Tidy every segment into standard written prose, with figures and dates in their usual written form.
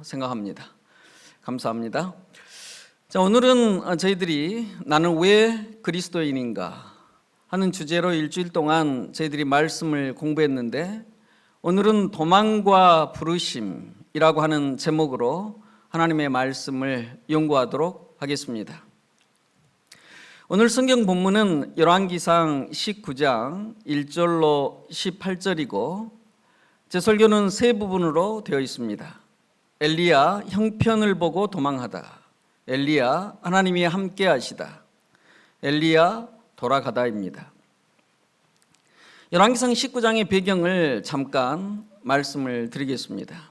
생각합니다. 감사합니다. 자, 오늘은 저희들이 나는 왜 그리스도인인가 하는 주제로 일주일 동안 저희들이 말씀을 공부했는데, 오늘은 도망과 부르심이라고 하는 제목으로 하나님의 말씀을 연구하도록 하겠습니다. 오늘 성경 본문은 열왕기상 19장 1절로 18절이고 제 설교는 세 부분으로 되어 있습니다. 엘리야 형편을 보고 도망하다, 엘리야 하나님이 함께 하시다, 엘리야 돌아가다입니다. 열왕기상 19장의 배경을 잠깐 말씀을 드리겠습니다.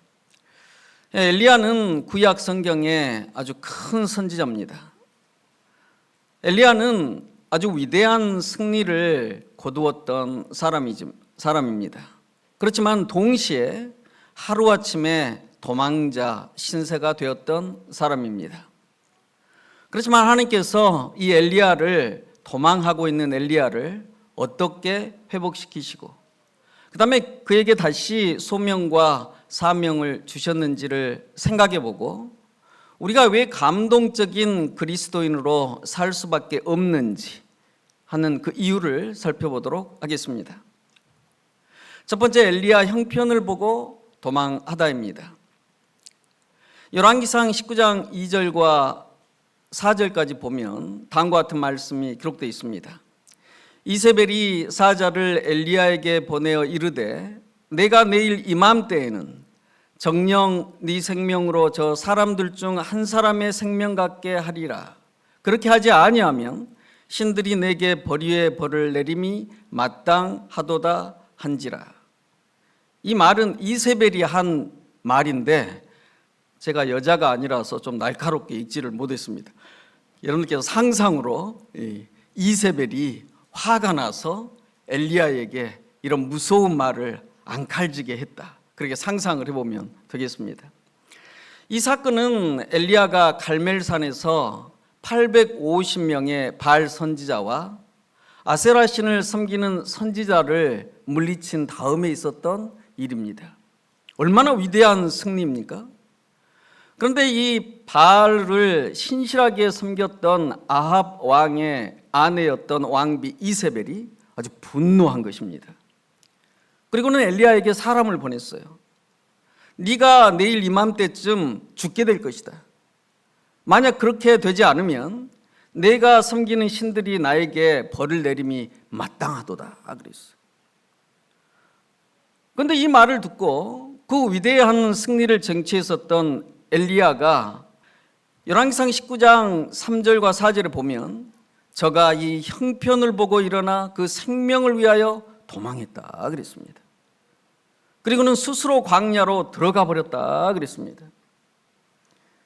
엘리야는 구약 성경의 아주 큰 선지자입니다. 엘리야는 아주 위대한 승리를 거두었던 사람입니다. 그렇지만 동시에 하루아침에 도망자 신세가 되었던 사람입니다. 그렇지만 하나님께서 이 엘리야를, 도망하고 있는 엘리야를 어떻게 회복시키시고 그 다음에 그에게 다시 소명과 사명을 주셨는지를 생각해보고 우리가 왜 감동적인 그리스도인으로 살 수밖에 없는지 하는 그 이유를 살펴보도록 하겠습니다. 첫 번째, 엘리야 형편을 보고 도망하다입니다. 열왕기상 19장 2절과 4절까지 보면 다음과 같은 말씀이 기록되어 있습니다. 이세벨이 사자를 엘리야에게 보내어 이르되 내가 내일 이맘때에는 정녕 네 생명으로 저 사람들 중 한 사람의 생명 같게 하리라. 그렇게 하지 아니하면 신들이 내게 벌위의 벌을 내림이 마땅하도다 한지라. 이 말은 이세벨이 한 말인데 제가 여자가 아니라서 좀 날카롭게 읽지를 못했습니다. 여러분께서 상상으로 이세벨이 화가 나서 엘리야에게 이런 무서운 말을 앙칼지게 했다, 그렇게 상상을 해보면 되겠습니다. 이 사건은 엘리야가 갈멜산에서 850명의 바알 선지자와 아세라 신을 섬기는 선지자를 물리친 다음에 있었던 일입니다. 얼마나 위대한 승리입니까? 그런데 이 바알을 신실하게 섬겼던 아합 왕의 아내였던 왕비 이세벨이 아주 분노한 것입니다. 그리고는 엘리야에게 사람을 보냈어요. 네가 내일 이맘때쯤 죽게 될 것이다. 만약 그렇게 되지 않으면 내가 섬기는 신들이 나에게 벌을 내림이 마땅하도다 그랬어요. 그런데 이 말을 듣고 그 위대한 승리를 쟁취했었던 엘리야가 열왕기상 19장 3절과 4절에 보면 저가 이 형편을 보고 일어나 그 생명을 위하여 도망했다 그랬습니다. 그리고는 스스로 광야로 들어가 버렸다 그랬습니다.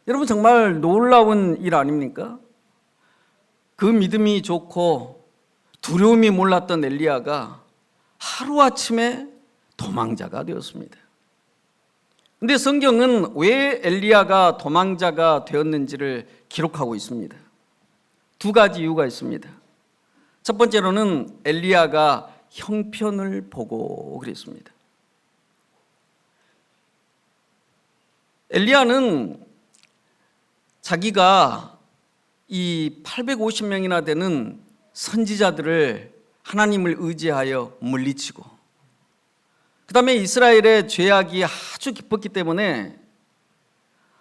여러분, 정말 놀라운 일 아닙니까? 그 믿음이 좋고 두려움이 몰랐던 엘리야가 하루아침에 도망자가 되었습니다. 그런데 성경은 왜 엘리야가 도망자가 되었는지를 기록하고 있습니다. 두 가지 이유가 있습니다. 첫 번째로는 엘리야가 형편을 보고 그랬습니다. 엘리야는 자기가 이 850명이나 되는 선지자들을 하나님을 의지하여 물리치고 그 다음에 이스라엘의 죄악이 아주 깊었기 때문에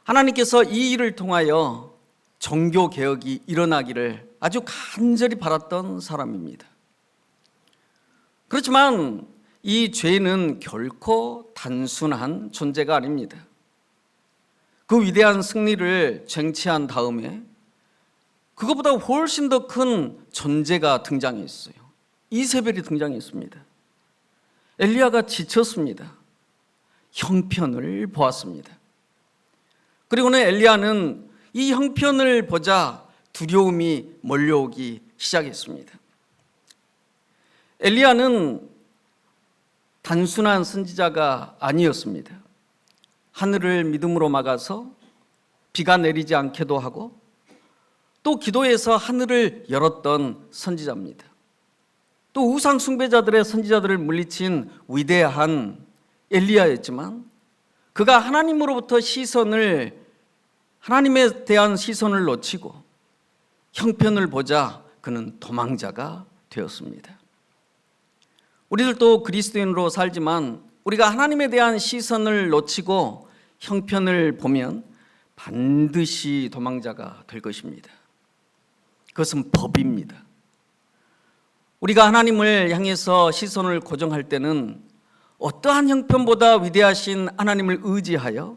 하나님께서 이 일을 통하여 종교개혁이 일어나기를 아주 간절히 바랐던 사람입니다. 그렇지만 이 죄는 결코 단순한 존재가 아닙니다. 그 위대한 승리를 쟁취한 다음에 그것보다 훨씬 더 큰 존재가 등장했어요. 이세벨이 등장했습니다. 엘리야가 지쳤습니다. 형편을 보았습니다. 그리고는 엘리야는 이 형편을 보자 두려움이 몰려오기 시작했습니다. 엘리야는 단순한 선지자가 아니었습니다. 하늘을 믿음으로 막아서 비가 내리지 않게도 하고 또 기도해서 하늘을 열었던 선지자입니다. 또 우상 숭배자들의 선지자들을 물리친 위대한 엘리야였지만 그가 하나님에 대한 시선을 놓치고 형편을 보자 그는 도망자가 되었습니다. 우리들도 그리스도인으로 살지만 우리가 하나님에 대한 시선을 놓치고 형편을 보면 반드시 도망자가 될 것입니다. 그것은 법입니다. 우리가 하나님을 향해서 시선을 고정할 때는 어떠한 형편보다 위대하신 하나님을 의지하여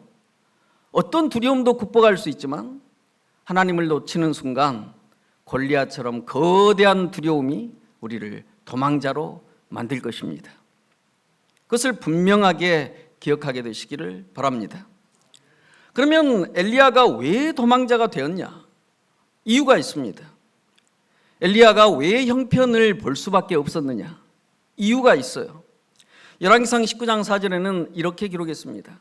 어떤 두려움도 극복할 수 있지만 하나님을 놓치는 순간 골리앗처럼 거대한 두려움이 우리를 도망자로 만들 것입니다. 그것을 분명하게 기억하게 되시기를 바랍니다. 그러면 엘리야가 왜 도망자가 되었냐? 이유가 있습니다. 엘리야가 왜 형편을 볼 수밖에 없었느냐? 이유가 있어요. 열왕기상 19장 4절에는 이렇게 기록했습니다.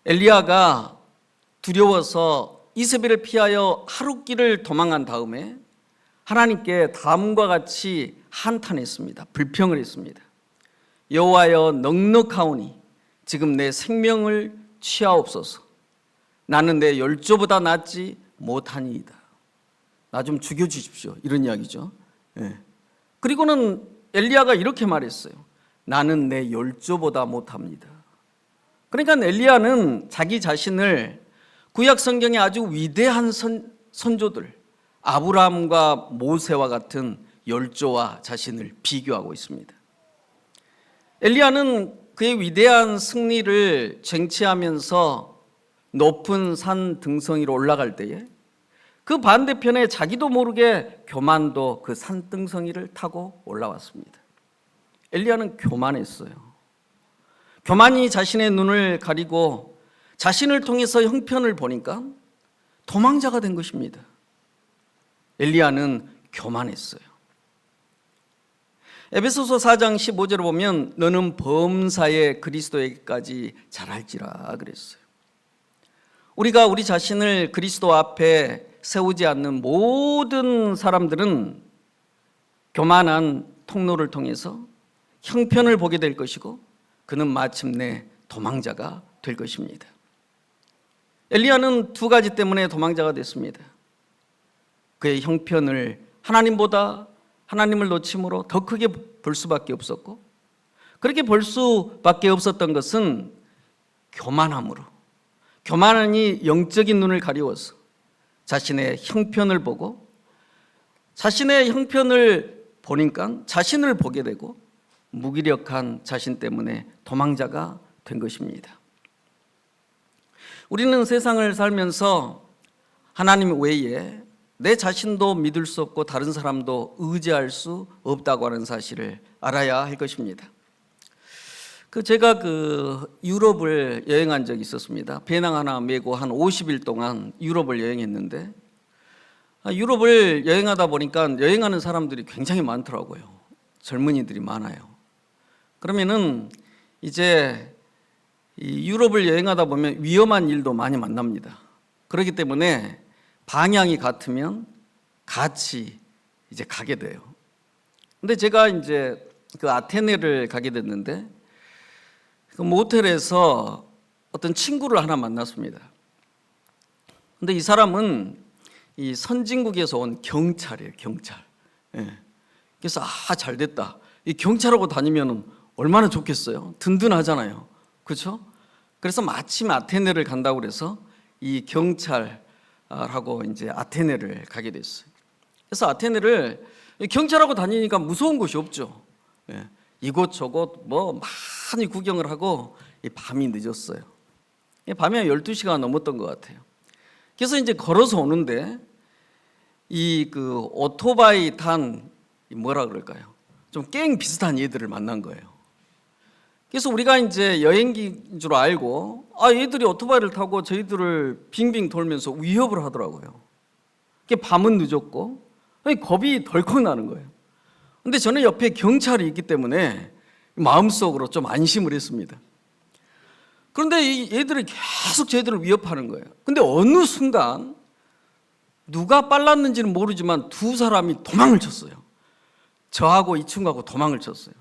엘리야가 두려워서 이세벨을 피하여 하룻길을 도망한 다음에 하나님께 다음과 같이 한탄했습니다. 불평을 했습니다. 여호와여 넉넉하오니 지금 내 생명을 취하옵소서. 나는 내 열조보다 낫지 못하니이다. 나 좀 죽여주십시오. 이런 이야기죠. 그리고는 엘리야가 이렇게 말했어요. 나는 내 열조보다 못합니다. 그러니까 엘리야는 자기 자신을 구약 성경의 아주 위대한 선조들 아브라함과 모세와 같은 열조와 자신을 비교하고 있습니다. 엘리야는 그의 위대한 승리를 쟁취하면서 높은 산 등성이로 올라갈 때에 그 반대편에 자기도 모르게 교만도 그 산등성이를 타고 올라왔습니다. 엘리야는 교만했어요. 교만이 자신의 눈을 가리고 자신을 통해서 형편을 보니까 도망자가 된 것입니다. 엘리야는 교만했어요. 에베소서 4장 15절을 보면 너는 범사에 그리스도에게까지 자랄지라 그랬어요. 우리가 우리 자신을 그리스도 앞에 세우지 않는 모든 사람들은 교만한 통로를 통해서 형편을 보게 될 것이고 그는 마침내 도망자가 될 것입니다. 엘리야는 두 가지 때문에 도망자가 됐습니다. 그의 형편을 하나님을 놓침으로 더 크게 볼 수밖에 없었고 그렇게 볼 수밖에 없었던 것은 교만이 영적인 눈을 가리워서 자신의 형편을 보고 자신의 형편을 보니까 자신을 보게 되고 무기력한 자신 때문에 도망자가 된 것입니다. 우리는 세상을 살면서 하나님 외에 내 자신도 믿을 수 없고 다른 사람도 의지할 수 없다고 하는 사실을 알아야 할 것입니다. 제가 유럽을 여행한 적이 있었습니다. 배낭 하나 메고 한 50일 동안 유럽을 여행했는데 유럽을 여행하다 보니까 여행하는 사람들이 굉장히 많더라고요. 젊은이들이 많아요. 그러면은 이제 유럽을 여행하다 보면 위험한 일도 많이 만납니다. 그렇기 때문에 방향이 같으면 같이 이제 가게 돼요. 근데 제가 이제 아테네를 가게 됐는데 그 모텔에서 어떤 친구를 하나 만났습니다. 근데 이 사람은 이 선진국에서 온 경찰이에요, 경찰. 그래서 잘 됐다. 이 경찰하고 다니면 얼마나 좋겠어요. 든든하잖아요. 그렇죠? 그래서 마침 아테네를 간다고 그래서 이 경찰하고 이제 아테네를 가게 됐어요. 그래서 아테네를 경찰하고 다니니까 무서운 곳이 없죠. 이곳저곳 많이 구경을 하고 밤이 늦었어요. 밤이 한 12시가 넘었던 것 같아요. 그래서 이제 걸어서 오는데 오토바이 탄 뭐라 그럴까요? 좀 갱 비슷한 얘들을 만난 거예요. 그래서 우리가 이제 여행기인 줄 알고 얘들이 오토바이를 타고 저희들을 빙빙 돌면서 위협을 하더라고요. 밤은 늦었고 겁이 덜컥 나는 거예요. 근데 저는 옆에 경찰이 있기 때문에 마음속으로 좀 안심을 했습니다. 그런데 이 얘들이 계속 저희들을 위협하는 거예요. 근데 어느 순간 누가 빨랐는지는 모르지만 두 사람이 도망을 쳤어요. 저하고 이 친구하고 도망을 쳤어요.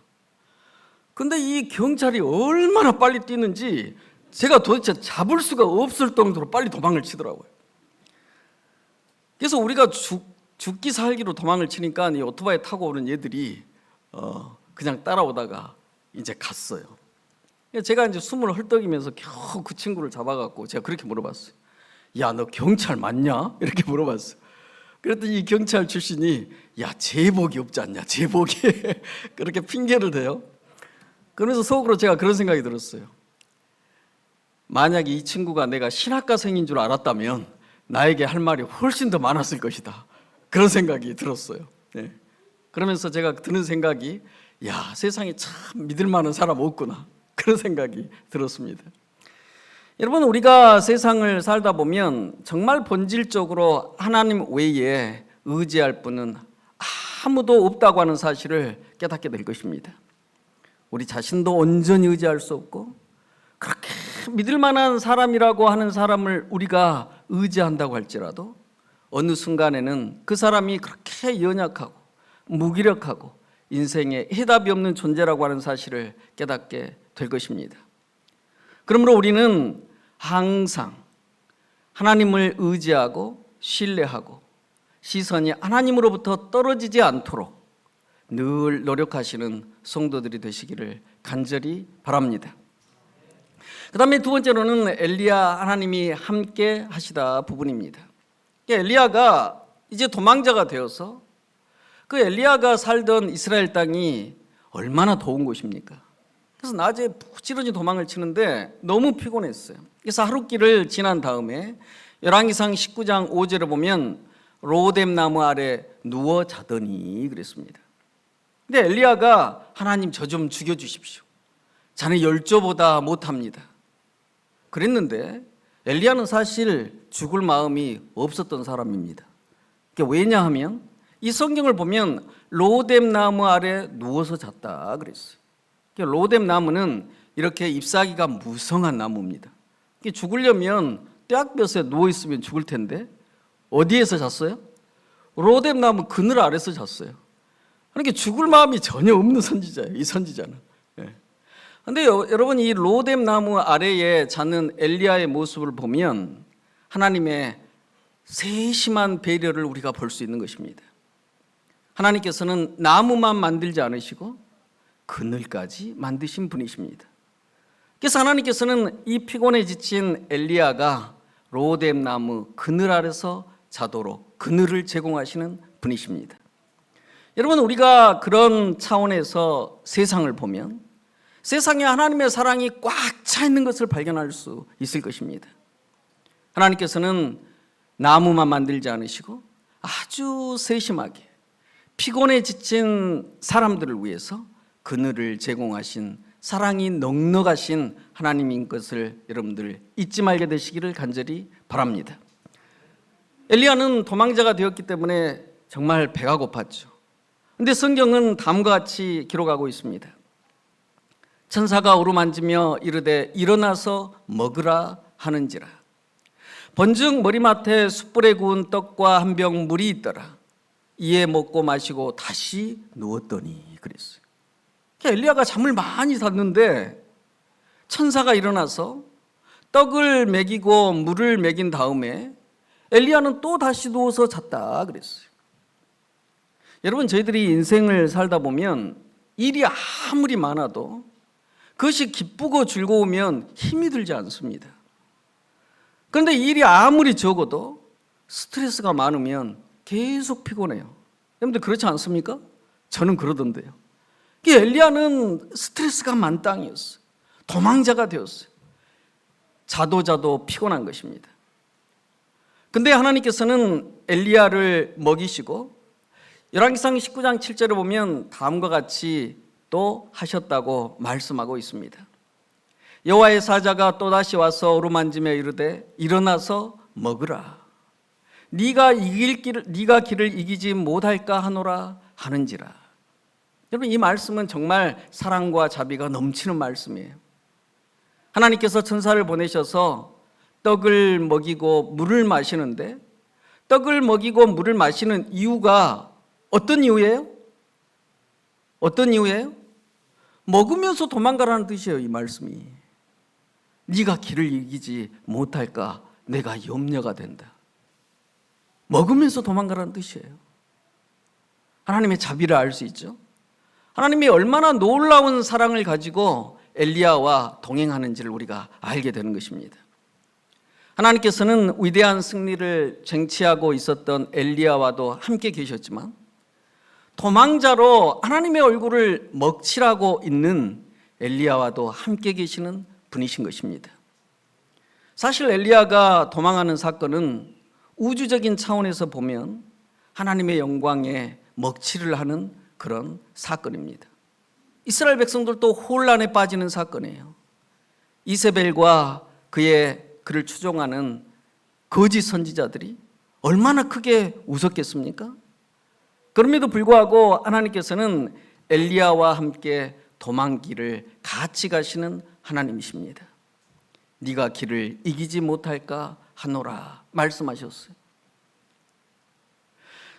근데 이 경찰이 얼마나 빨리 뛰는지 제가 도대체 잡을 수가 없을 정도로 빨리 도망을 치더라고요. 그래서 우리가 죽기 살기로 도망을 치니까 이 오토바이 타고 오는 얘들이 그냥 따라오다가 이제 갔어요. 제가 이제 숨을 헐떡이면서 겨우 그 친구를 잡아갖고 제가 그렇게 물어봤어요. 야, 너 경찰 맞냐? 이렇게 물어봤어요. 그랬더니 이 경찰 출신이 야, 제복이 없지 않냐? 제복이 그렇게 핑계를 대요. 그러면서 속으로 제가 그런 생각이 들었어요. 만약에 이 친구가 내가 신학과생인 줄 알았다면 나에게 할 말이 훨씬 더 많았을 것이다. 그런 생각이 들었어요. 네. 그러면서 제가 드는 생각이 야, 세상에 참 믿을 만한 사람 없구나. 그런 생각이 들었습니다. 여러분, 우리가 세상을 살다 보면 정말 본질적으로 하나님 외에 의지할 분은 아무도 없다고 하는 사실을 깨닫게 될 것입니다. 우리 자신도 온전히 의지할 수 없고 그렇게 믿을 만한 사람이라고 하는 사람을 우리가 의지한다고 할지라도 어느 순간에는 그 사람이 그렇게 연약하고 무기력하고 인생에 해답이 없는 존재라고 하는 사실을 깨닫게 될 것입니다. 그러므로 우리는 항상 하나님을 의지하고 신뢰하고 시선이 하나님으로부터 떨어지지 않도록 늘 노력하시는 성도들이 되시기를 간절히 바랍니다. 그 다음에 두 번째로는 엘리야 하나님이 함께 하시다 부분입니다. 엘리야가 이제 도망자가 되어서 그 엘리야가 살던 이스라엘 땅이 얼마나 더운 곳입니까? 그래서 낮에 부지런히 도망을 치는데 너무 피곤했어요. 그래서 하룻길을 지난 다음에 열왕기상 19장 5절에 보면 로뎀 나무 아래 누워 자더니 그랬습니다. 근데 엘리야가 하나님 저 좀 죽여주십시오. 자네 열조보다 못합니다. 그랬는데 엘리야는 사실 죽을 마음이 없었던 사람입니다. 왜냐하면 이 성경을 보면 로뎀 나무 아래 누워서 잤다 그랬어요. 로뎀 나무는 이렇게 잎사귀가 무성한 나무입니다. 죽으려면 떼약볕에 누워 있으면 죽을 텐데 어디에서 잤어요? 로뎀 나무 그늘 아래서 잤어요. 그러니까 죽을 마음이 전혀 없는 선지자예요. 이 선지자는. 그런데 여러분, 이 로뎀 나무 아래에 자는 엘리야의 모습을 보면 하나님의 세심한 배려를 우리가 볼 수 있는 것입니다. 하나님께서는 나무만 만들지 않으시고 그늘까지 만드신 분이십니다. 그래서 하나님께서는 이 피곤에 지친 엘리야가 로뎀 나무 그늘 아래서 자도록 그늘을 제공하시는 분이십니다. 여러분, 우리가 그런 차원에서 세상을 보면 세상에 하나님의 사랑이 꽉 차 있는 것을 발견할 수 있을 것입니다. 하나님께서는 나무만 만들지 않으시고 아주 세심하게 피곤에 지친 사람들을 위해서 그늘을 제공하신 사랑이 넉넉하신 하나님인 것을 여러분들 잊지 말게 되시기를 간절히 바랍니다. 엘리야는 도망자가 되었기 때문에 정말 배가 고팠죠. 그런데 성경은 다음과 같이 기록하고 있습니다. 천사가 어루만지며 이르되 일어나서 먹으라 하는지라. 번즉 머리맡에 숯불에 구운 떡과 한 병 물이 있더라. 이에 먹고 마시고 다시 누웠더니 그랬어요. 엘리야가 잠을 많이 잤는데 천사가 일어나서 떡을 먹이고 물을 먹인 다음에 엘리야는 또 다시 누워서 잤다 그랬어요. 여러분, 저희들이 인생을 살다 보면 일이 아무리 많아도 그것이 기쁘고 즐거우면 힘이 들지 않습니다. 그런데 일이 아무리 적어도 스트레스가 많으면 계속 피곤해요. 여러분들 그렇지 않습니까? 저는 그러던데요. 엘리야는 스트레스가 만땅이었어요. 도망자가 되었어요. 자도 피곤한 것입니다. 근데 하나님께서는 엘리야를 먹이시고 열왕기상 19장 7절에 보면 다음과 같이 또 하셨다고 말씀하고 있습니다. 여호와의 사자가 또다시 와서 어루만지며 이르되 일어나서 먹으라. 네가 길을 이기지 못할까 하노라 하는지라. 여러분, 이 말씀은 정말 사랑과 자비가 넘치는 말씀이에요. 하나님께서 천사를 보내셔서 떡을 먹이고 물을 마시는데 떡을 먹이고 물을 마시는 이유가 어떤 이유예요? 어떤 이유예요? 먹으면서 도망가라는 뜻이에요. 이 말씀이. 네가 길을 이기지 못할까 내가 염려가 된다. 먹으면서 도망가라는 뜻이에요. 하나님의 자비를 알 수 있죠. 하나님이 얼마나 놀라운 사랑을 가지고 엘리야와 동행하는지를 우리가 알게 되는 것입니다. 하나님께서는 위대한 승리를 쟁취하고 있었던 엘리야와도 함께 계셨지만 도망자로 하나님의 얼굴을 먹칠하고 있는 엘리야와도 함께 계시는 분이신 것입니다. 사실 엘리야가 도망하는 사건은 우주적인 차원에서 보면 하나님의 영광에 먹칠을 하는 그런 사건입니다. 이스라엘 백성들도 혼란에 빠지는 사건이에요. 이세벨과 그를 추종하는 거짓 선지자들이 얼마나 크게 웃었겠습니까? 그럼에도 불구하고 하나님께서는 엘리야와 함께 도망길을 같이 가시는 하나님이십니다. 네가 길을 이기지 못할까 하노라 말씀하셨어요.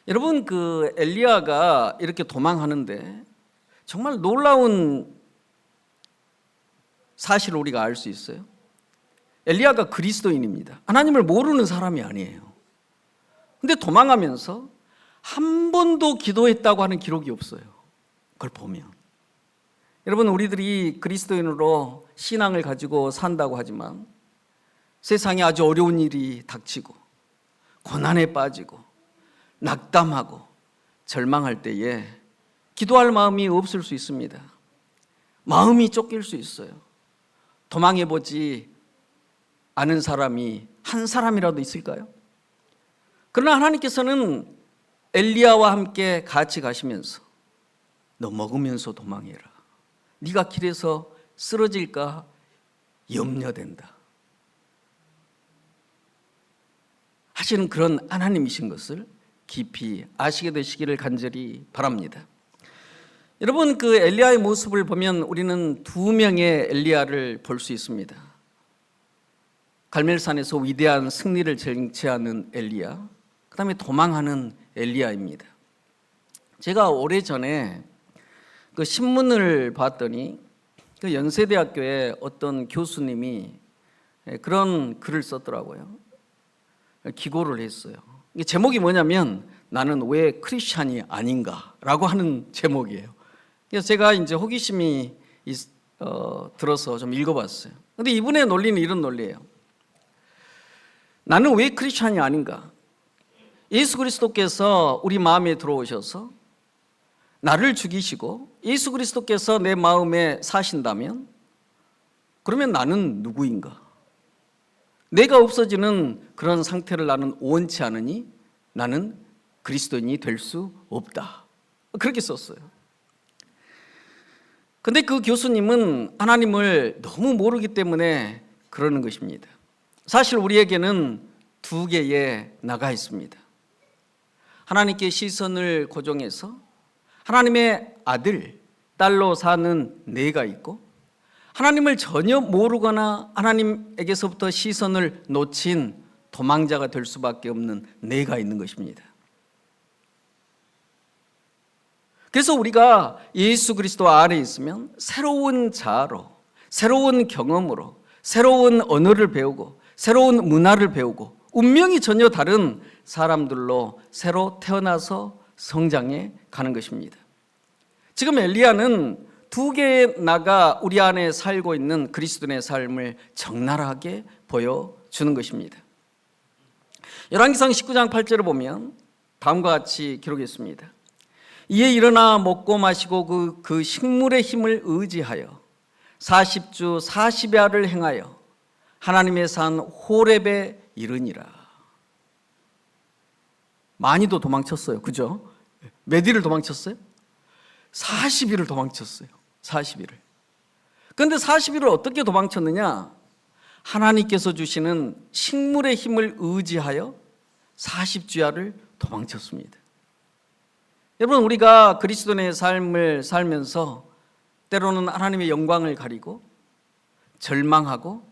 여러분, 엘리야가 이렇게 도망하는데 정말 놀라운 사실을 우리가 알 수 있어요. 엘리야가 그리스도인입니다. 하나님을 모르는 사람이 아니에요. 근데 도망하면서 한 번도 기도했다고 하는 기록이 없어요. 그걸 보면. 여러분, 우리들이 그리스도인으로 신앙을 가지고 산다고 하지만 세상에 아주 어려운 일이 닥치고 고난에 빠지고 낙담하고 절망할 때에 기도할 마음이 없을 수 있습니다. 마음이 쫓길 수 있어요. 도망해보지 않은 사람이 한 사람이라도 있을까요? 그러나 하나님께서는 엘리야와 함께 같이 가시면서 너 먹으면서 도망해라. 네가 길에서 쓰러질까 염려된다 하시는 그런 하나님이신 것을 깊이 아시게 되시기를 간절히 바랍니다. 여러분, 엘리야의 모습을 보면 우리는 두 명의 엘리야를 볼 수 있습니다. 갈멜산에서 위대한 승리를 쟁취하는 엘리야, 그 다음에 도망하는 엘리야입니다. 제가 오래전에 신문을 봤더니 연세대학교에 어떤 교수님이 그런 글을 썼더라고요. 기고를 했어요. 제목이 뭐냐면 나는 왜 크리스찬이 아닌가라고 하는 제목이에요. 그래서 제가 이제 호기심이 들어서 좀 읽어봤어요. 근데 이분의 논리는 이런 논리예요. 나는 왜 크리스찬이 아닌가? 예수 그리스도께서 우리 마음에 들어오셔서 나를 죽이시고 예수 그리스도께서 내 마음에 사신다면 그러면 나는 누구인가? 내가 없어지는 그런 상태를 나는 원치 않으니 나는 그리스도인이 될 수 없다. 그렇게 썼어요. 근데 그 교수님은 하나님을 너무 모르기 때문에 그러는 것입니다. 사실 우리에게는 두 개의 나가 있습니다. 하나님께 시선을 고정해서 하나님의 아들, 딸로 사는 내가 있고 하나님을 전혀 모르거나 하나님에게서부터 시선을 놓친 도망자가 될 수밖에 없는 내가 있는 것입니다. 그래서 우리가 예수 그리스도 안에 있으면 새로운 자아로, 새로운 경험으로, 새로운 언어를 배우고 새로운 문화를 배우고 운명이 전혀 다른 사람들로 새로 태어나서 성장해 가는 것입니다. 지금 엘리야는 두 개의 나가 우리 안에 살고 있는 그리스도인의 삶을 적나라하게 보여주는 것입니다. 열왕기상 19장 8절을 보면 다음과 같이 기록했습니다. 이에 일어나 먹고 마시고 그 식물의 힘을 의지하여 40주 40야를 행하여 하나님의 산 호렙에 이르니라. 많이도 도망쳤어요. 그죠? 몇 일을 도망쳤어요? 40일을 도망쳤어요. 40일을. 그런데 40일을 어떻게 도망쳤느냐? 하나님께서 주시는 식물의 힘을 의지하여 40주야를 도망쳤습니다. 여러분, 우리가 그리스도인의 삶을 살면서 때로는 하나님의 영광을 가리고 절망하고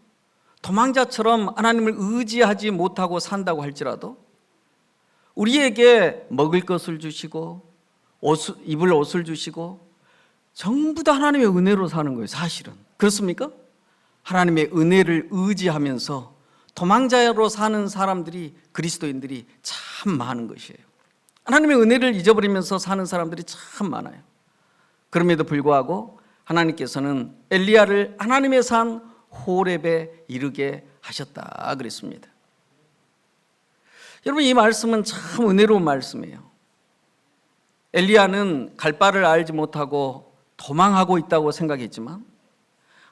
도망자처럼 하나님을 의지하지 못하고 산다고 할지라도 우리에게 먹을 것을 주시고 입을 옷을 주시고 전부 다 하나님의 은혜로 사는 거예요, 사실은. 그렇습니까? 하나님의 은혜를 의지하면서 도망자로 사는 사람들이, 그리스도인들이 참 많은 것이에요. 하나님의 은혜를 잊어버리면서 사는 사람들이 참 많아요. 그럼에도 불구하고 하나님께서는 엘리야를 하나님의 산 호렙에 이르게 하셨다 그랬습니다. 여러분, 이 말씀은 참 은혜로운 말씀이에요. 엘리야는 갈 바를 알지 못하고 도망하고 있다고 생각했지만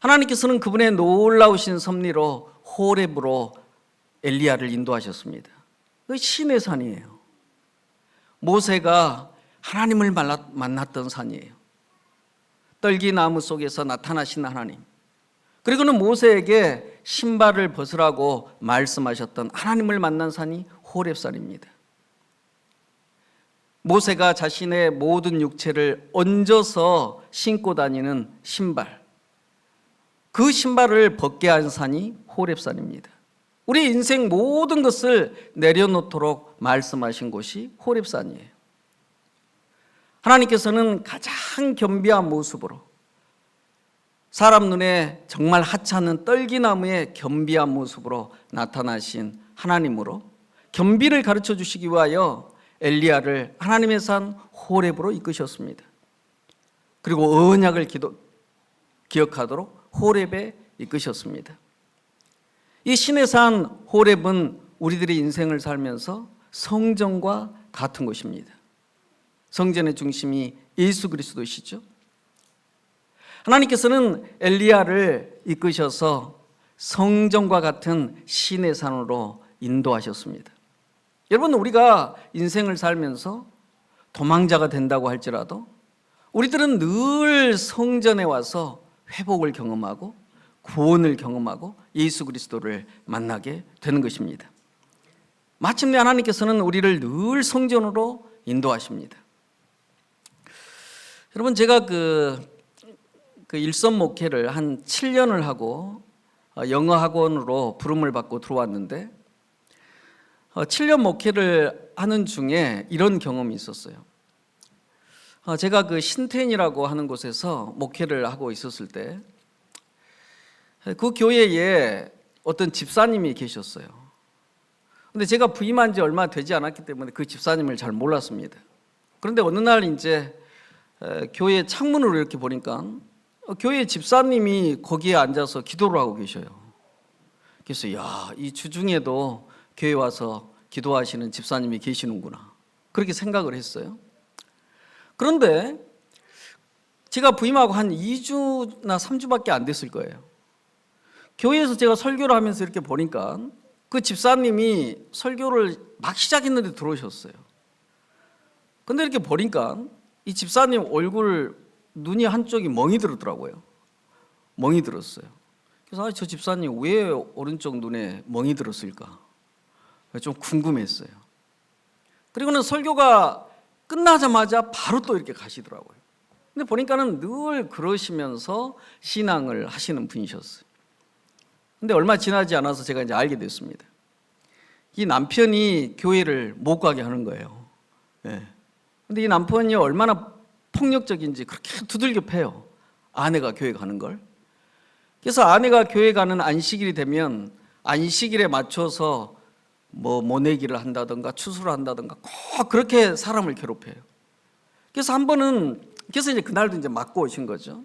하나님께서는 그분의 놀라우신 섭리로 호렙으로 엘리야를 인도하셨습니다. 그 신의 산이에요. 모세가 하나님을 만났던 산이에요. 떨기나무 속에서 나타나신 하나님, 그리고는 모세에게 신발을 벗으라고 말씀하셨던 하나님을 만난 산이 호렙산입니다. 모세가 자신의 모든 육체를 얹어서 신고 다니는 신발, 그 신발을 벗게 한 산이 호렙산입니다. 우리 인생 모든 것을 내려놓도록 말씀하신 곳이 호렙산이에요. 하나님께서는 가장 겸비한 모습으로, 사람 눈에 정말 하찮은 떨기나무의 겸비한 모습으로 나타나신 하나님으로 겸비를 가르쳐 주시기 위하여 엘리야를 하나님의 산 호렙으로 이끄셨습니다. 그리고 언약을 기억하도록 호렙에 이끄셨습니다. 이 신의 산 호렙은 우리들의 인생을 살면서 성전과 같은 곳입니다. 성전의 중심이 예수 그리스도시죠. 하나님께서는 엘리야를 이끄셔서 성전과 같은 신의 산으로 인도하셨습니다. 여러분, 우리가 인생을 살면서 도망자가 된다고 할지라도 우리들은 늘 성전에 와서 회복을 경험하고 구원을 경험하고 예수 그리스도를 만나게 되는 것입니다. 마침내 하나님께서는 우리를 늘 성전으로 인도하십니다. 여러분, 제가 그 일선 목회를 한 7년을 하고 영어 학원으로 부름을 받고 들어왔는데 7년 목회를 하는 중에 이런 경험이 있었어요. 제가 그 신텐이라고 하는 곳에서 목회를 하고 있었을 때 그 교회에 어떤 집사님이 계셨어요. 근데 제가 부임한 지 얼마 되지 않았기 때문에 그 집사님을 잘 몰랐습니다. 그런데 어느 날 이제 교회 창문으로 이렇게 보니까 교회 집사님이 거기에 앉아서 기도를 하고 계셔요. 그래서 이 주중에도 교회 와서 기도하시는 집사님이 계시는구나, 그렇게 생각을 했어요. 그런데 제가 부임하고 한 2주나 3주밖에 안 됐을 거예요. 교회에서 제가 설교를 하면서 이렇게 보니까 그 집사님이 설교를 막 시작했는데 들어오셨어요. 근데 이렇게 보니까 이 집사님 얼굴 눈이 한쪽이 멍이 들었더라고요. 멍이 들었어요. 그래서 저 집사님 왜 오른쪽 눈에 멍이 들었을까 좀 궁금했어요. 그리고는 설교가 끝나자마자 바로 또 이렇게 가시더라고요. 근데 보니까는 늘 그러시면서 신앙을 하시는 분이셨어요. 근데 얼마 지나지 않아서 제가 이제 알게 됐습니다. 이 남편이 교회를 못 가게 하는 거예요. 근데 이 남편이 얼마나 폭력적인지 그렇게 두들겨 패요, 아내가 교회 가는 걸. 그래서 아내가 교회 가는 안식일이 되면 안식일에 맞춰서 뭐 모내기를 한다든가 추수를 한다든가 꼭 그렇게 사람을 괴롭혀요. 그래서 그래서 이제 그날도 이제 맞고 오신 거죠.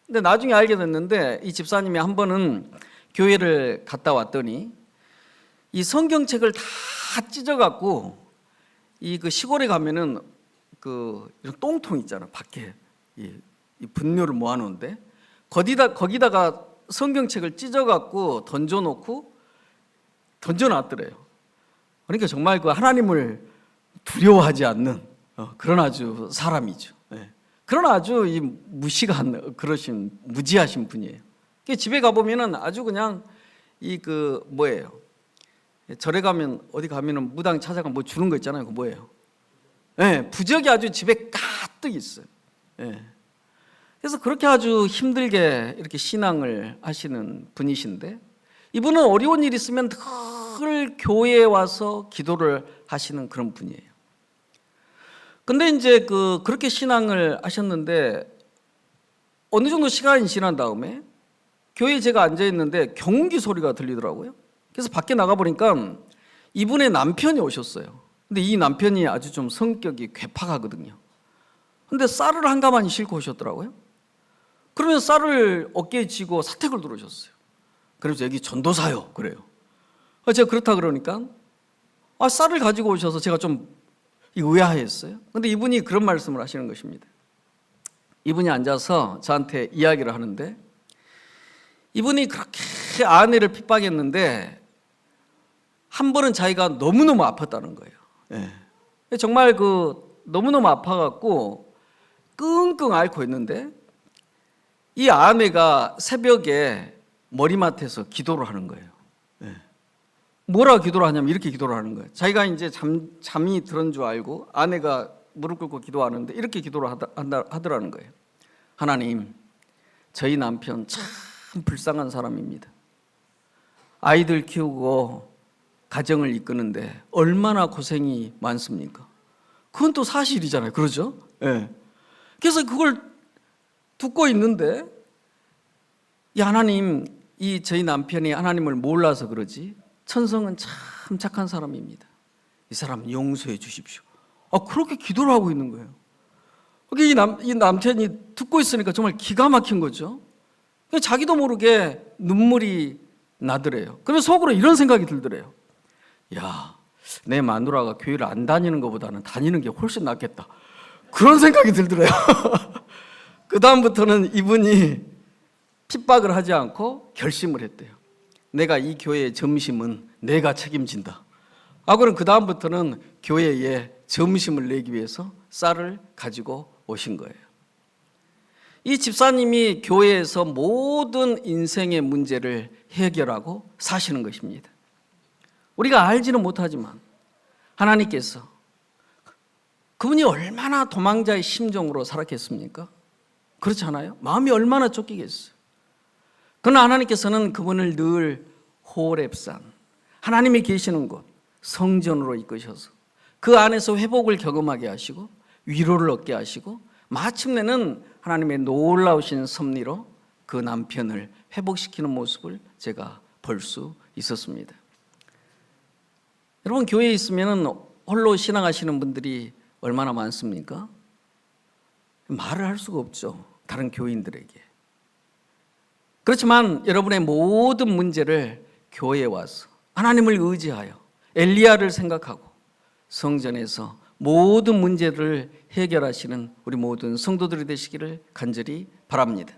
근데 나중에 알게 됐는데 이 집사님이 한 번은 교회를 갔다 왔더니 이 성경책을 다 찢어갖고 그 시골에 가면은 이런 똥통 있잖아, 밖에 이 분뇨를 모아놓은데 거기다가 성경책을 찢어갖고 던져놨더래요. 그러니까 정말 그 하나님을 두려워하지 않는 그런 아주 사람이죠. 그런 아주 무지하신 분이에요. 집에 가보면은 아주 그냥 뭐예요? 절에 가면 어디 가면은 무당 찾아가 뭐 주는 거 있잖아요. 그 뭐예요? 부적이 아주 집에 가득 있어요. 그래서 그렇게 아주 힘들게 이렇게 신앙을 하시는 분이신데 이분은 어려운 일 있으면 늘 교회에 와서 기도를 하시는 그런 분이에요. 근데 이제 그렇게 신앙을 하셨는데 어느 정도 시간이 지난 다음에 교회에 제가 앉아 있는데 경운기 소리가 들리더라고요. 그래서 밖에 나가 보니까 이분의 남편이 오셨어요. 근데 이 남편이 아주 좀 성격이 괴팍하거든요. 근데 쌀을 한 가마니 싣고 오셨더라고요. 그러면 쌀을 어깨에 쥐고 사택을 들어오셨어요. 그래서 여기 전도사요 그래요. 제가 그렇다 그러니까 쌀을 가지고 오셔서 제가 좀 의아했어요. 근데 이분이 그런 말씀을 하시는 것입니다. 이분이 앉아서 저한테 이야기를 하는데, 이분이 그렇게 아내를 핍박했는데 한 번은 자기가 너무너무 아팠다는 거예요. 예. 정말 너무너무 아파갖고 끙끙 앓고 있는데 이 아내가 새벽에 머리맡에서 기도를 하는 거예요. 예. 뭐라 기도를 하냐면 이렇게 기도를 하는 거예요. 자기가 이제 잠이 들은 줄 알고 아내가 무릎 꿇고 기도하는데 이렇게 기도를 하더라는 거예요. 하나님, 저희 남편 참 불쌍한 사람입니다. 아이들 키우고 가정을 이끄는데 얼마나 고생이 많습니까? 그건 또 사실이잖아요. 그러죠? 예. 그래서 그걸 듣고 있는데, 이 하나님, 저희 남편이 하나님을 몰라서 그러지 천성은 참 착한 사람입니다. 이 사람 용서해 주십시오. 그렇게 기도를 하고 있는 거예요. 이 남편이 듣고 있으니까 정말 기가 막힌 거죠. 자기도 모르게 눈물이 나더래요. 그러면 속으로 이런 생각이 들더래요. 야, 내 마누라가 교회를 안 다니는 것보다는 다니는 게 훨씬 낫겠다. 그런 생각이 들더래요. 그 다음부터는 이분이 핍박을 하지 않고 결심을 했대요. 내가 이 교회의 점심은 내가 책임진다. 그럼 그 다음부터는 교회에 점심을 내기 위해서 쌀을 가지고 오신 거예요. 이 집사님이 교회에서 모든 인생의 문제를 해결하고 사시는 것입니다. 우리가 알지는 못하지만 하나님께서 그분이 얼마나 도망자의 심정으로 살았겠습니까? 그렇지 않아요? 마음이 얼마나 쫓기겠어요. 그러나 하나님께서는 그분을 늘 호렙산, 하나님이 계시는 곳 성전으로 이끄셔서 그 안에서 회복을 경험하게 하시고 위로를 얻게 하시고 마침내는 하나님의 놀라우신 섭리로 그 남편을 회복시키는 모습을 제가 볼 수 있었습니다. 여러분, 교회에 있으면 홀로 신앙하시는 분들이 얼마나 많습니까? 말을 할 수가 없죠, 다른 교인들에게. 그렇지만 여러분의 모든 문제를 교회에 와서 하나님을 의지하여 엘리야를 생각하고 성전에서 모든 문제를 해결하시는 우리 모든 성도들이 되시기를 간절히 바랍니다.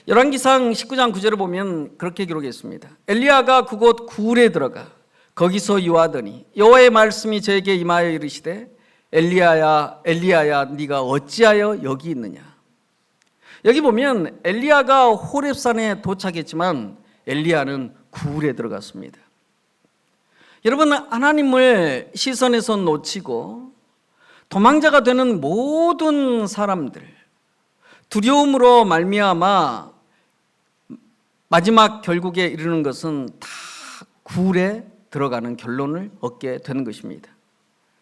열왕기상 19장 9절을 보면 그렇게 기록했습니다. 엘리야가 그곳 굴에 들어가 거기서 유하더니 여호와의 말씀이 저에게 임하여 이르시되 엘리야야 엘리야야 네가 어찌하여 여기 있느냐. 여기 보면 엘리야가 호렙산에 도착했지만 엘리야는 굴에 들어갔습니다. 여러분, 하나님을 시선에서 놓치고 도망자가 되는 모든 사람들, 두려움으로 말미암아 마지막 결국에 이르는 것은 다 굴에 들어가는 결론을 얻게 되는 것입니다.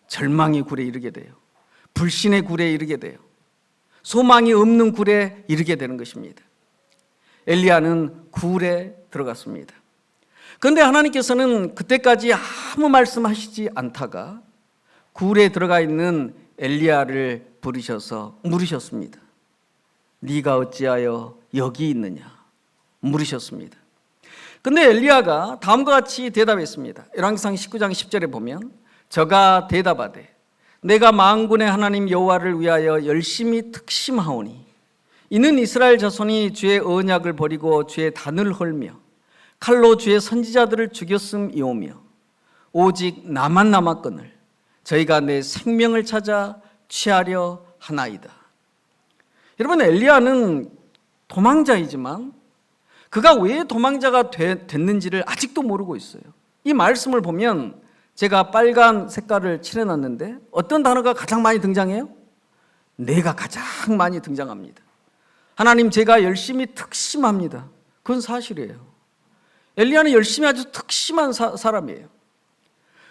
절망의 굴에 이르게 돼요. 불신의 굴에 이르게 돼요. 소망이 없는 굴에 이르게 되는 것입니다. 엘리야는 굴에 들어갔습니다. 그런데 하나님께서는 그때까지 아무 말씀하시지 않다가 굴에 들어가 있는 엘리야를 부르셔서 물으셨습니다. 네가 어찌하여 여기 있느냐 물으셨습니다. 그런데 엘리야가 다음과 같이 대답했습니다. 열왕기상 19장 10절에 보면 저가 대답하되 내가 만군의 하나님 여호와를 위하여 열심히 특심하오니 이는 이스라엘 자손이 주의 언약을 버리고 주의 단을 헐며 칼로 주의 선지자들을 죽였음이오며 오직 나만 남았거늘 저희가 내 생명을 찾아 취하려 하나이다. 여러분, 엘리야는 도망자이지만 그가 왜 도망자가 됐는지를 아직도 모르고 있어요. 이 말씀을 보면 제가 빨간 색깔을 칠해놨는데 어떤 단어가 가장 많이 등장해요? 내가 가장 많이 등장합니다. 하나님, 제가 열심히 특심합니다. 그건 사실이에요. 엘리야는 열심히 아주 특심한 사람이에요.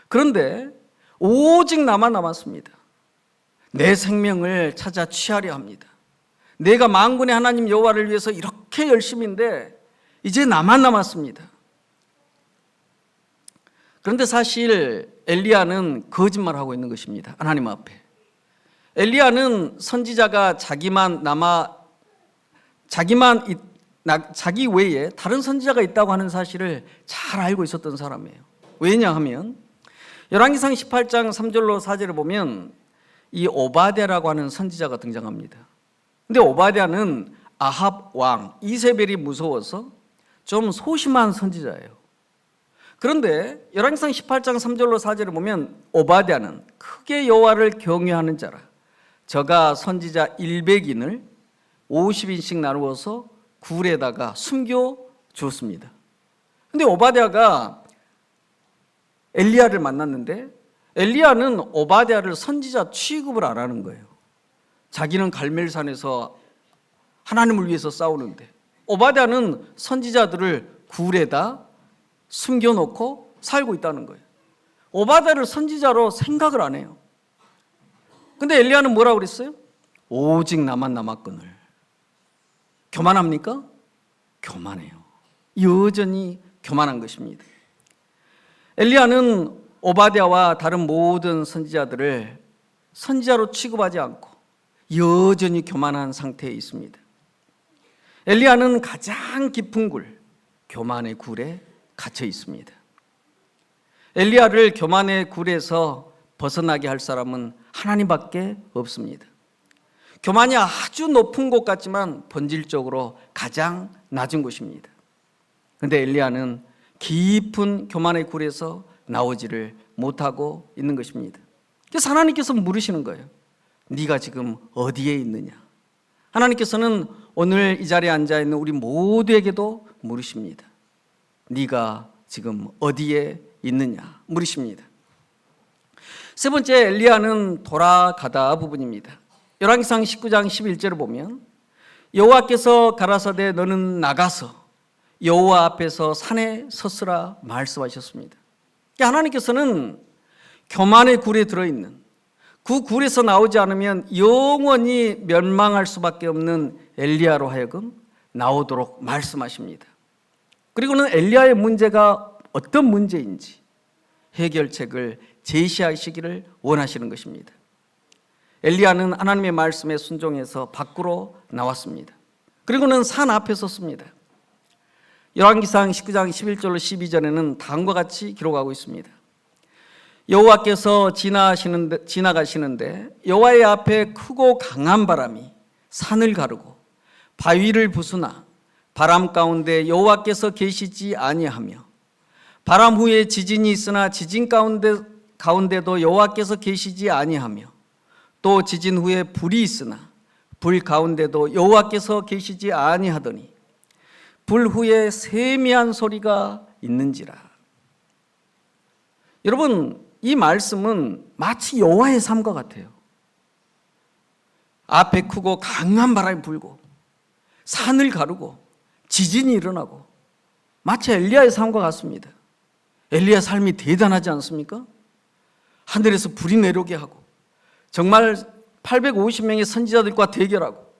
그런데 오직 나만 남았습니다. 내 생명을 찾아 취하려 합니다. 내가 만군의 하나님 여호와를 위해서 이렇게 열심인데 이제 나만 남았습니다. 그런데 사실 엘리야는 거짓말하고 있는 것입니다. 하나님 앞에. 엘리야는 선지자가 자기 외에 다른 선지자가 있다고 하는 사실을 잘 알고 있었던 사람이에요. 왜냐하면 열왕기상 18장 3절로 4절을 보면 이 오바댜라고 하는 선지자가 등장합니다. 근데 오바댜는 아합 왕 이세벨이 무서워서 좀 소심한 선지자예요. 그런데 열왕기상 18장 3절로 4절을 보면 오바댜는 크게 여호와를 경외하는 자라. 저가 선지자 100인을 50인씩 나누어서 굴에다가 숨겨 주었습니다. 근데 오바댜가 엘리야를 만났는데 엘리야는 오바댜를 선지자 취급을 안 하는 거예요. 자기는 갈멜산에서 하나님을 위해서 싸우는데 오바댜는 선지자들을 굴에다 숨겨놓고 살고 있다는 거예요. 오바댜를 선지자로 생각을 안 해요. 근데 엘리야는 뭐라고 그랬어요? 오직 나만 남았거늘. 교만합니까? 교만해요. 여전히 교만한 것입니다. 엘리야는 오바댜와 다른 모든 선지자들을 선지자로 취급하지 않고 여전히 교만한 상태에 있습니다. 엘리야는 가장 깊은 굴, 교만의 굴에 갇혀 있습니다. 엘리야를 교만의 굴에서 벗어나게 할 사람은 하나님밖에 없습니다. 교만이 아주 높은 곳 같지만 본질적으로 가장 낮은 곳입니다. 그런데 엘리야는 깊은 교만의 굴에서 나오지를 못하고 있는 것입니다. 그래서 하나님께서 물으시는 거예요. 네가 지금 어디에 있느냐? 하나님께서는 오늘 이 자리에 앉아있는 우리 모두에게도 물으십니다. 네가 지금 어디에 있느냐? 물으십니다. 세 번째, 엘리야는 돌아가다 부분입니다. 열왕기상 19장 11절을 보면 여호와께서 가라사대 너는 나가서 여호와 앞에서 산에 섰으라 말씀하셨습니다. 하나님께서는 교만의 굴에 들어있는 그 굴에서 나오지 않으면 영원히 멸망할 수밖에 없는 엘리야로 하여금 나오도록 말씀하십니다. 그리고는 엘리야의 문제가 어떤 문제인지 해결책을 제시하시기를 원하시는 것입니다. 엘리야는 하나님의 말씀에 순종해서 밖으로 나왔습니다. 그리고는 산 앞에 섰습니다. 열왕기상 19장 11절로 12절에는 다음과 같이 기록하고 있습니다. 여호와께서 지나가시는데 여호와의 앞에 크고 강한 바람이 산을 가르고 바위를 부수나 바람 가운데 여호와께서 계시지 아니하며 바람 후에 지진이 있으나 지진 가운데도 여호와께서 계시지 아니하며 또 지진 후에 불이 있으나 불 가운데도 여호와께서 계시지 아니하더니 불 후에 세미한 소리가 있는지라. 여러분, 이 말씀은 마치 여호와의 삶과 같아요. 앞에 크고 강한 바람이 불고 산을 가르고 지진이 일어나고 마치 엘리야의 삶과 같습니다. 엘리야 삶이 대단하지 않습니까? 하늘에서 불이 내려오게 하고 정말 850명의 선지자들과 대결하고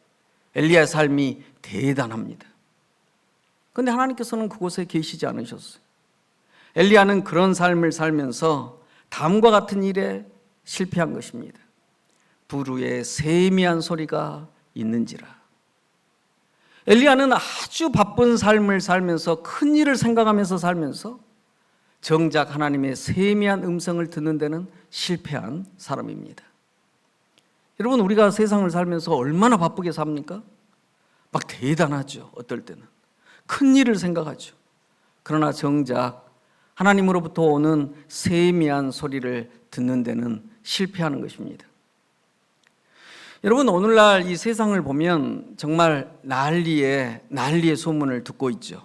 엘리야의 삶이 대단합니다. 그런데 하나님께서는 그곳에 계시지 않으셨어요. 엘리야는 그런 삶을 살면서 다음과 같은 일에 실패한 것입니다. 불 후에 세미한 소리가 있는지라. 엘리야는 아주 바쁜 삶을 살면서 큰 일을 생각하면서 살면서 정작 하나님의 세미한 음성을 듣는 데는 실패한 사람입니다. 여러분, 우리가 세상을 살면서 얼마나 바쁘게 삽니까? 막 대단하죠. 어떨 때는 큰 일을 생각하죠. 그러나 정작 하나님으로부터 오는 세미한 소리를 듣는 데는 실패하는 것입니다. 여러분, 오늘날 이 세상을 보면 정말 난리의 소문을 듣고 있죠.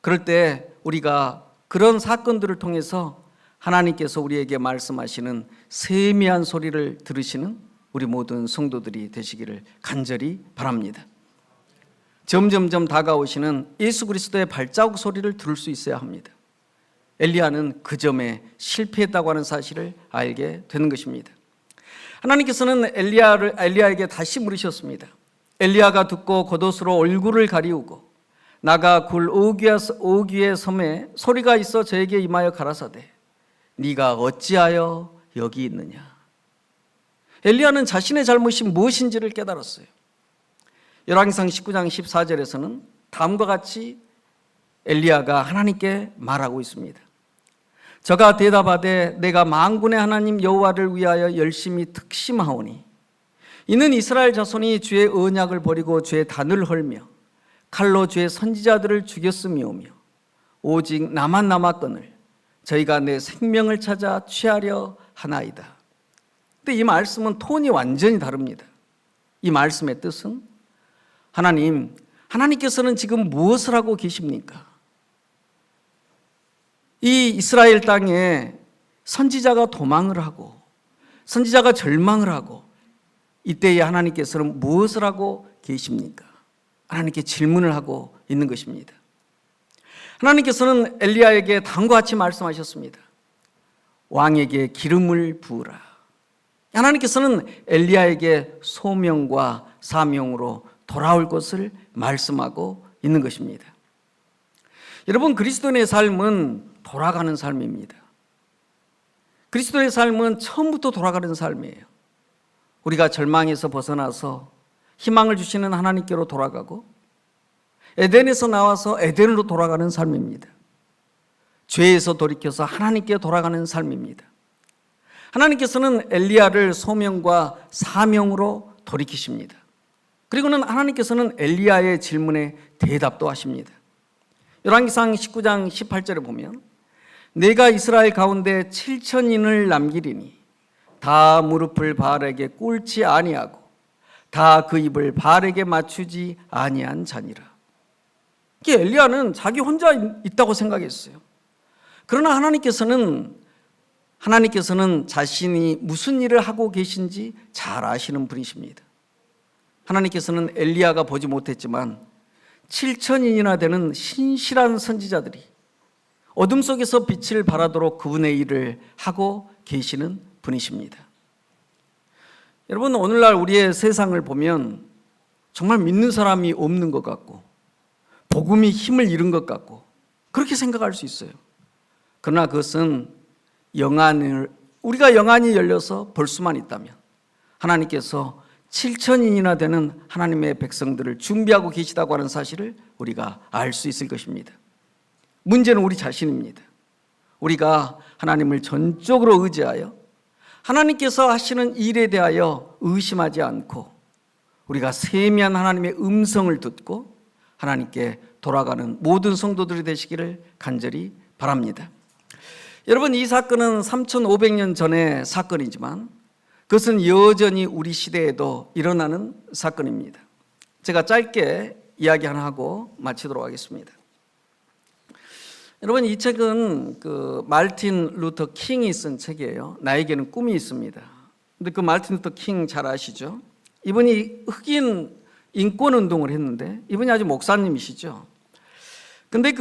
그럴 때 우리가 그런 사건들을 통해서 하나님께서 우리에게 말씀하시는 세미한 소리를 들으시는 우리 모든 성도들이 되시기를 간절히 바랍니다. 점점점 다가오시는 예수 그리스도의 발자국 소리를 들을 수 있어야 합니다. 엘리야는 그 점에 실패했다고 하는 사실을 알게 되는 것입니다. 하나님께서는 엘리야에게 다시 물으셨습니다. 엘리야가 듣고 겉옷으로 얼굴을 가리우고 나가 굴 오기의 섬에 소리가 있어 저에게 임하여 가라사대 네가 어찌하여 여기 있느냐. 엘리야는 자신의 잘못이 무엇인지를 깨달았어요. 열왕기상 19장 14절에서는 다음과 같이 엘리야가 하나님께 말하고 있습니다. 저가 대답하되 내가 만군의 하나님 여호와를 위하여 열심히 특심하오니 이는 이스라엘 자손이 주의 언약을 버리고 주의 단을 헐며 칼로 주의 선지자들을 죽였음이오며 오직 나만 남았거늘 저희가 내 생명을 찾아 취하려 하나이다. 근데 이 말씀은 톤이 완전히 다릅니다. 이 말씀의 뜻은 하나님께서는 지금 무엇을 하고 계십니까? 이 이스라엘 땅에 선지자가 도망을 하고 선지자가 절망을 하고 이때에 하나님께서는 무엇을 하고 계십니까? 하나님께 질문을 하고 있는 것입니다. 하나님께서는 엘리야에게 다음과 같이 말씀하셨습니다. 왕에게 기름을 부으라. 하나님께서는 엘리야에게 소명과 사명으로 돌아올 것을 말씀하고 있는 것입니다. 여러분, 그리스도인의 삶은 돌아가는 삶입니다. 그리스도의 삶은 처음부터 돌아가는 삶이에요. 우리가 절망에서 벗어나서 희망을 주시는 하나님께로 돌아가고 에덴에서 나와서 에덴으로 돌아가는 삶입니다. 죄에서 돌이켜서 하나님께 돌아가는 삶입니다. 하나님께서는 엘리야를 소명과 사명으로 돌이키십니다. 그리고는 하나님께서는 엘리야의 질문에 대답도 하십니다. 열왕기상 19장 18절에 보면 내가 이스라엘 가운데 7,000인을 남기리니 다 무릎을 바알에게 꿇지 아니하고 다 그 입을 바알에게 맞추지 아니한 자니라. 이게 엘리야는 자기 혼자 있다고 생각했어요. 그러나 하나님께서는 자신이 무슨 일을 하고 계신지 잘 아시는 분이십니다. 하나님께서는 엘리야가 보지 못했지만 7,000인이나 되는 신실한 선지자들이 어둠 속에서 빛을 발하도록 그분의 일을 하고 계시는 분이십니다. 여러분, 오늘날 우리의 세상을 보면 정말 믿는 사람이 없는 것 같고 복음이 힘을 잃은 것 같고 그렇게 생각할 수 있어요. 그러나 그것은 우리가 영안이 열려서 볼 수만 있다면 하나님께서 7,000인이나 되는 하나님의 백성들을 준비하고 계시다고 하는 사실을 우리가 알 수 있을 것입니다. 문제는 우리 자신입니다. 우리가 하나님을 전적으로 의지하여 하나님께서 하시는 일에 대하여 의심하지 않고 우리가 세미한 하나님의 음성을 듣고 하나님께 돌아가는 모든 성도들이 되시기를 간절히 바랍니다. 여러분, 이 사건은 3,500년 전의 사건이지만 그것은 여전히 우리 시대에도 일어나는 사건입니다. 제가 짧게 이야기 하나 하고 마치도록 하겠습니다. 여러분, 이 책은 말틴 루터 킹이 쓴 책이에요. 나에게는 꿈이 있습니다. 근데 그 말틴 루터 킹 잘 아시죠? 이분이 흑인 인권 운동을 했는데 이분이 아주 목사님이시죠. 근데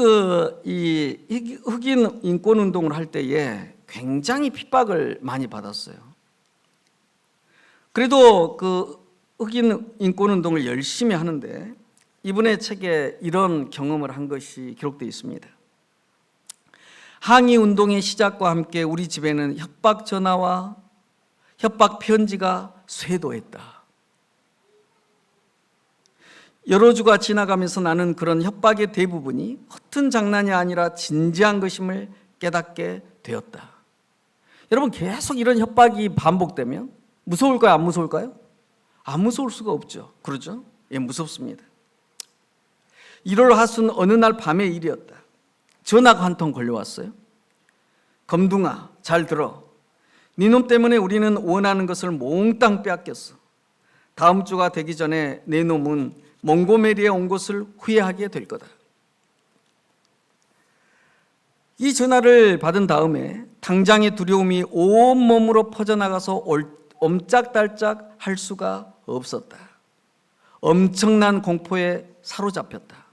이 흑인 인권 운동을 할 때에 굉장히 핍박을 많이 받았어요. 그래도 그 흑인 인권 운동을 열심히 하는데 이분의 책에 이런 경험을 한 것이 기록되어 있습니다. 항의 운동의 시작과 함께 우리 집에는 협박 전화와 협박 편지가 쇄도했다. 여러 주가 지나가면서 나는 그런 협박의 대부분이 허튼 장난이 아니라 진지한 것임을 깨닫게 되었다. 여러분, 계속 이런 협박이 반복되면 무서울까요? 안 무서울까요? 안 무서울 수가 없죠. 그렇죠? 예, 무섭습니다. 1월 하순 어느 날 밤의 일이었다. 전화가 한 통 걸려왔어요. 검둥아, 잘 들어. 네 놈 때문에 우리는 원하는 것을 몽땅 빼앗겼어. 다음 주가 되기 전에 내 놈은 몽고메리에 온 것을 후회하게 될 거다. 이 전화를 받은 다음에 당장의 두려움이 온몸으로 퍼져나가서 옴짝달짝 할 수가 없었다. 엄청난 공포에 사로잡혔다.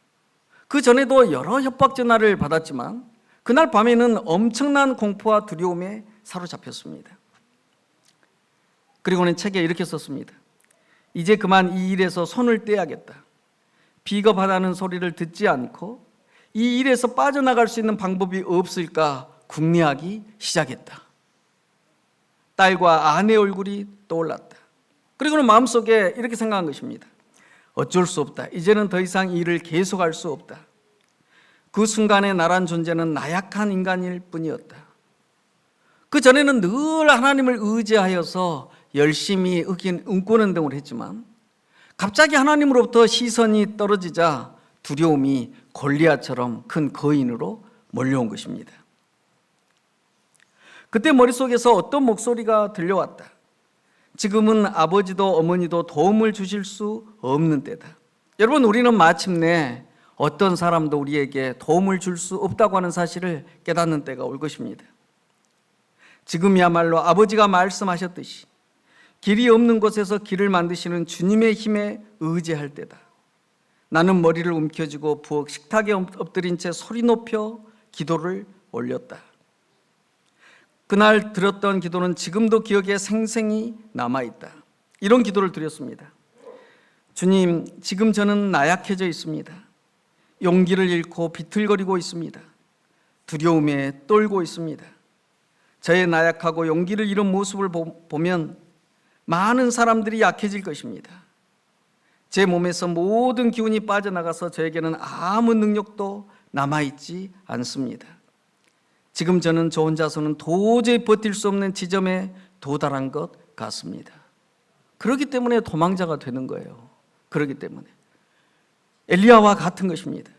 그 전에도 여러 협박 전화를 받았지만 그날 밤에는 엄청난 공포와 두려움에 사로잡혔습니다. 그리고는 책에 이렇게 썼습니다. 이제 그만 이 일에서 손을 떼야겠다. 비겁하다는 소리를 듣지 않고 이 일에서 빠져나갈 수 있는 방법이 없을까 궁리하기 시작했다. 딸과 아내 얼굴이 떠올랐다. 그리고는 마음속에 이렇게 생각한 것입니다. 어쩔 수 없다. 이제는 더 이상 이 일을 계속할 수 없다. 그 순간에 나란 존재는 나약한 인간일 뿐이었다. 그 전에는 늘 하나님을 의지하여서 열심히 응권 운동을 했지만 갑자기 하나님으로부터 시선이 떨어지자 두려움이 골리앗처럼 큰 거인으로 몰려온 것입니다. 그때 머릿속에서 어떤 목소리가 들려왔다. 지금은 아버지도 어머니도 도움을 주실 수 없는 때다. 여러분, 우리는 마침내 어떤 사람도 우리에게 도움을 줄 수 없다고 하는 사실을 깨닫는 때가 올 것입니다. 지금이야말로 아버지가 말씀하셨듯이 길이 없는 곳에서 길을 만드시는 주님의 힘에 의지할 때다. 나는 머리를 움켜쥐고 부엌 식탁에 엎드린 채 소리 높여 기도를 올렸다. 그날 드렸던 기도는 지금도 기억에 생생히 남아있다. 이런 기도를 드렸습니다. 주님, 지금 저는 나약해져 있습니다. 용기를 잃고 비틀거리고 있습니다. 두려움에 떨고 있습니다. 저의 나약하고 용기를 잃은 모습을 보면 많은 사람들이 약해질 것입니다. 제 몸에서 모든 기운이 빠져나가서 저에게는 아무 능력도 남아있지 않습니다. 지금 저는 저 혼자서는 도저히 버틸 수 없는 지점에 도달한 것 같습니다. 그렇기 때문에 도망자가 되는 거예요. 그렇기 때문에 엘리야와 같은 것입니다.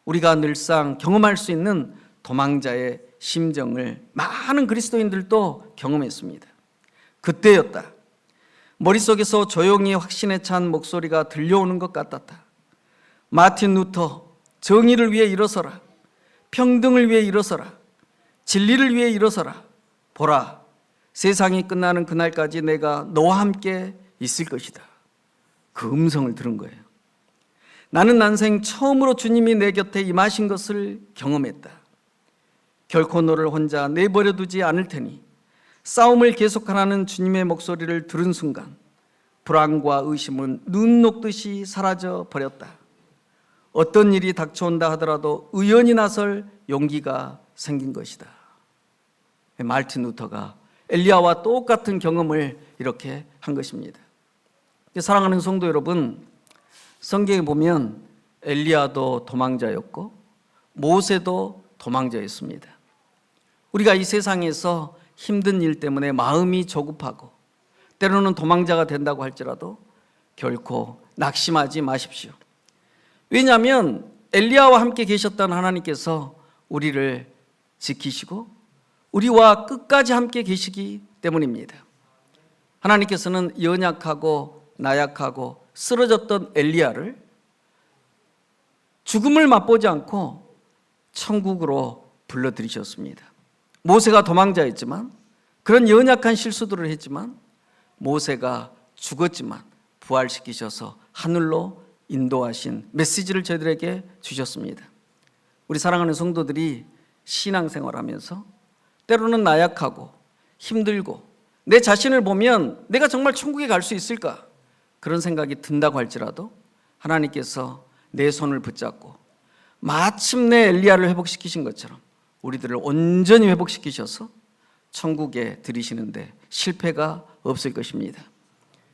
우리가 늘상 경험할 수 있는 도망자의 심정을 많은 그리스도인들도 경험했습니다. 그때였다. 머릿속에서 조용히 확신에 찬 목소리가 들려오는 것 같았다. 마틴 루터, 정의를 위해 일어서라. 평등을 위해 일어서라. 진리를 위해 일어서라. 보라, 세상이 끝나는 그날까지 내가 너와 함께 있을 것이다. 그 음성을 들은 거예요. 나는 난생 처음으로 주님이 내 곁에 임하신 것을 경험했다. 결코 너를 혼자 내버려 두지 않을 테니 싸움을 계속하라는 주님의 목소리를 들은 순간 불안과 의심은 눈 녹듯이 사라져 버렸다. 어떤 일이 닥쳐온다 하더라도 의연히 나설 용기가 생긴 것이다. 마틴 루터가 엘리야와 똑같은 경험을 이렇게 한 것입니다. 사랑하는 성도 여러분, 성경에 보면 엘리야도 도망자였고 모세도 도망자였습니다. 우리가 이 세상에서 힘든 일 때문에 마음이 조급하고 때로는 도망자가 된다고 할지라도 결코 낙심하지 마십시오. 왜냐하면 엘리야와 함께 계셨던 하나님께서 우리를 지키시고 우리와 끝까지 함께 계시기 때문입니다. 하나님께서는 연약하고 나약하고 쓰러졌던 엘리야를 죽음을 맛보지 않고 천국으로 불러들이셨습니다. 모세가 도망자였지만, 그런 연약한 실수들을 했지만 모세가 죽었지만 부활시키셔서 하늘로 인도하신 메시지를 저희들에게 주셨습니다. 우리 사랑하는 성도들이 신앙생활하면서 때로는 나약하고 힘들고 내 자신을 보면 내가 정말 천국에 갈 수 있을까? 그런 생각이 든다고 할지라도 하나님께서 내 손을 붙잡고 마침내 엘리야를 회복시키신 것처럼 우리들을 온전히 회복시키셔서 천국에 들이시는데 실패가 없을 것입니다.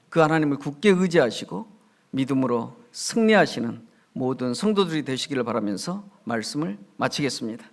그 하나님을 굳게 의지하시고 믿음으로 승리하시는 모든 성도들이 되시기를 바라면서 말씀을 마치겠습니다.